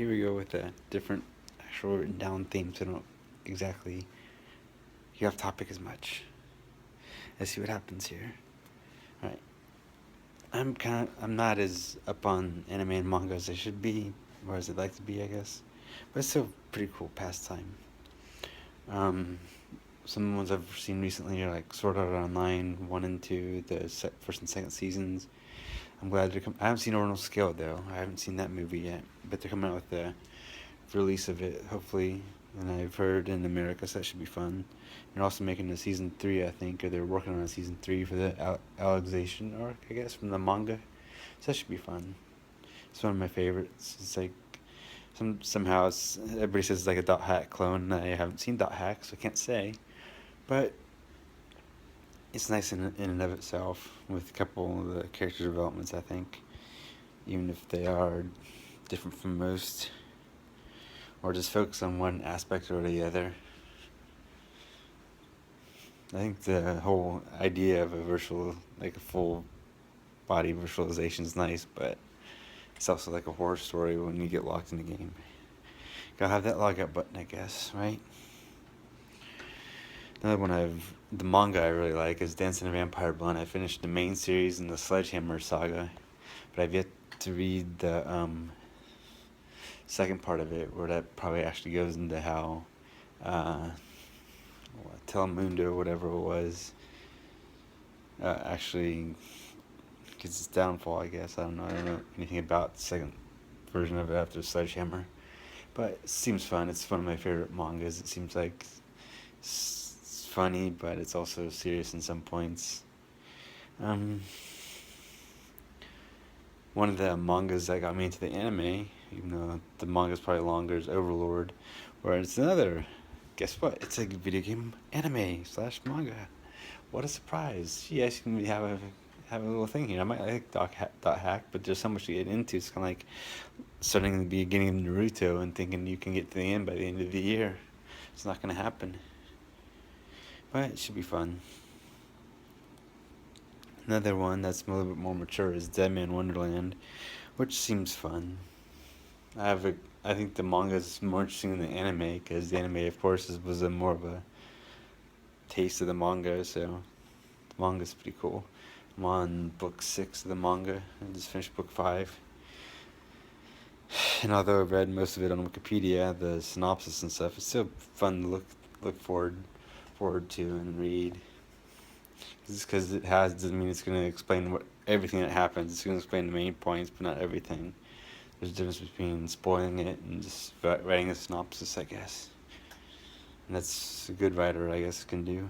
here we go with a different actual written down theme, so I don't exactly get off topic as much. Let's see what happens here. All right, I'm not as up on anime and manga as I should be, or as I'd like to be, I guess. But it's still pretty cool pastime. Um, some ones I've seen recently are like Sword Art Online 1 and 2, the first and second seasons. I'm glad they're coming. I haven't seen Original Scale though. I haven't seen that movie yet, but they're coming out with the release of it hopefully. And I've heard in America, so that should be fun. They're also making a season 3, I think, or they're working on a season 3 for the Alexation arc, I guess, from the manga. So that should be fun. It's one of my favorites. It's like somehow everybody says it's like a Dot Hack clone. I haven't seen Dot Hack, so I can't say, but it's nice in and of itself with a couple of the character developments, I think, even if they are different from most, or just focus on one aspect or the other. I think the whole idea of like a full body visualization is nice, but it's also like a horror story when you get locked in the game. Gotta have that logout button, I guess, right? Another one the manga I really like is Dancing a Vampire Blood. I finished the main series in the Sledgehammer saga, but I've yet to read the second part of it, where that probably actually goes into how Telemundo, whatever it was, actually gets its downfall, I guess. I don't know anything about the second version of it after Sledgehammer, but it seems fun. It's one of my favorite mangas. It seems like it's funny, but it's also serious in some points. One of the mangas that got me into the anime, even though the manga's probably longer, is Overlord, where it's another. Guess what? It's a video game anime slash manga. What a surprise! Yes, you can have a little thing here. I might like Dot Hack, but there's so much to get into. It's kind of like starting the beginning of Naruto and thinking you can get to the end by the end of the year. It's not going to happen, but it should be fun. Another one that's a little bit more mature is Dead Man Wonderland, which seems fun. I think the manga is more interesting than the anime, because the anime, of course, was more of a taste of the manga, so the manga's pretty cool. I'm on book 6 of the manga. I just finished book 5. And although I've read most of it on Wikipedia, the synopsis and stuff, it's still fun to look forward to and read. Just because it has doesn't mean it's going to explain everything that happens. It's going to explain the main points, but not everything. There's a difference between spoiling it and just writing a synopsis, I guess. And that's a good writer, I guess, can do.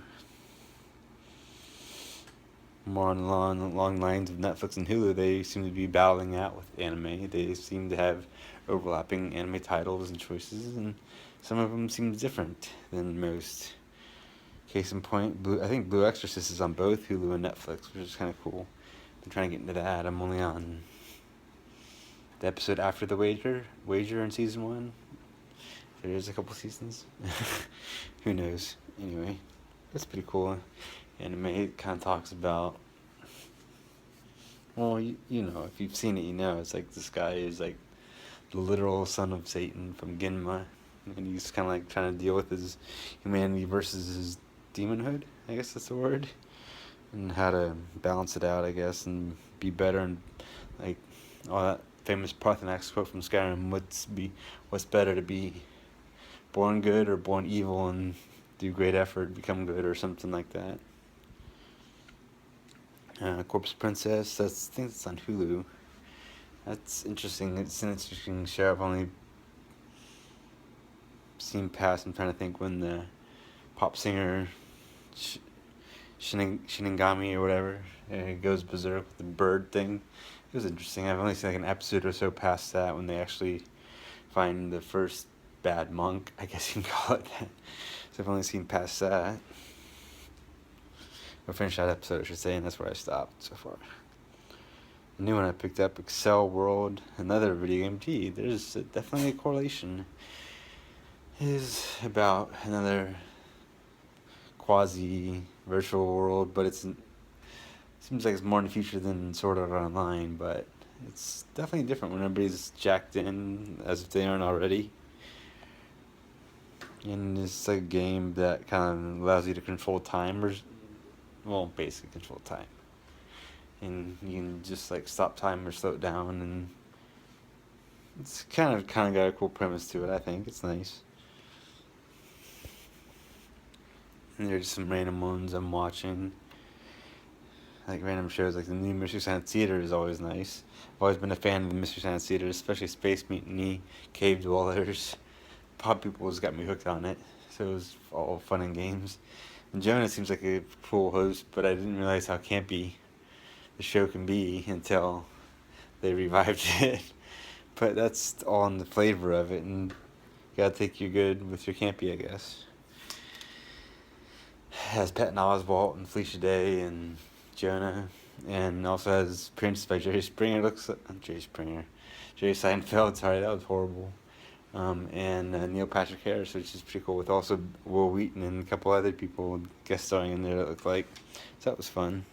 More on long lines of Netflix and Hulu, they seem to be battling out with anime. They seem to have overlapping anime titles and choices, and some of them seem different than most. Case in point, I think Blue Exorcist is on both Hulu and Netflix, which is kind of cool. I'm trying to get into that. I'm only on the episode after the wager in season 1. There is a couple seasons. Who knows? Anyway, that's pretty cool. Anime, it kind of talks about, well, you know, if you've seen it, you know, it's like this guy is like the literal son of Satan from Ginma, and he's kind of like trying to deal with his humanity versus his demonhood, I guess that's the word, and how to balance it out, I guess, and be better, and like all that famous Parthenax quote from Skyrim, what's better, to be born good or born evil and do great effort, become good, or something like that. Corpse Princess, I think it's on Hulu. That's interesting. It's an interesting show. I've only seen past. I'm trying to think when the pop singer Shinigami or whatever goes berserk with the bird thing. It was interesting. I've only seen like an episode or so past that, when they actually find the first bad monk, I guess you can call it that. So I've only seen past that. I finished that episode, I should say, and that's where I stopped so far. The new one I picked up, Excel World, another video game. Gee, there's definitely a correlation. It is about another quasi virtual world, but seems like it's more in the future than Sword Art Online, but It's definitely different when everybody's jacked in as if they aren't already. And it's a game that kind of allows you to control time, or, well, basically control time. And you can just like stop time or slow it down, and it's kind of got a cool premise to it. I think it's nice. And there's some random ones I'm watching, like random shows, like the new Mystery Science Theater is always nice. I've always been a fan of the Mystery Science Theater, especially Space Mutiny, Cave Dwellers. Pop People's got me hooked on it, so it was all fun and games. And Jonah seems like a cool host, but I didn't realize how campy the show can be until they revived it. But that's all in the flavor of it, and you gotta take your good with your campy, I guess. Has Patton Oswalt and Felicia Day and Jonah, and also has appearances by Jerry Springer. Jerry Seinfeld. Sorry, that was horrible. And Neil Patrick Harris, which is pretty cool, with also Will Wheaton and a couple other people guest starring in there that looked like. So that was fun.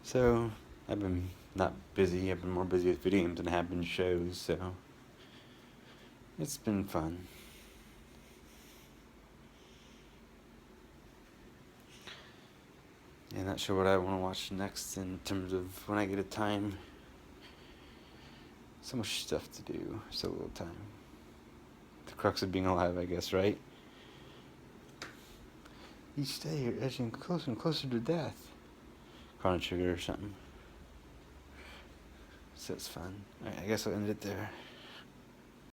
So I've been not busy. I've been more busy with video games than I have been shows. So it's been fun. Yeah, not sure what I want to watch next in terms of when I get a time. So much stuff to do, so little time. The crux of being alive, I guess, right? Each day you're edging closer and closer to death. Chrono Trigger or something. So it's fun. Alright, I guess I'll end it there.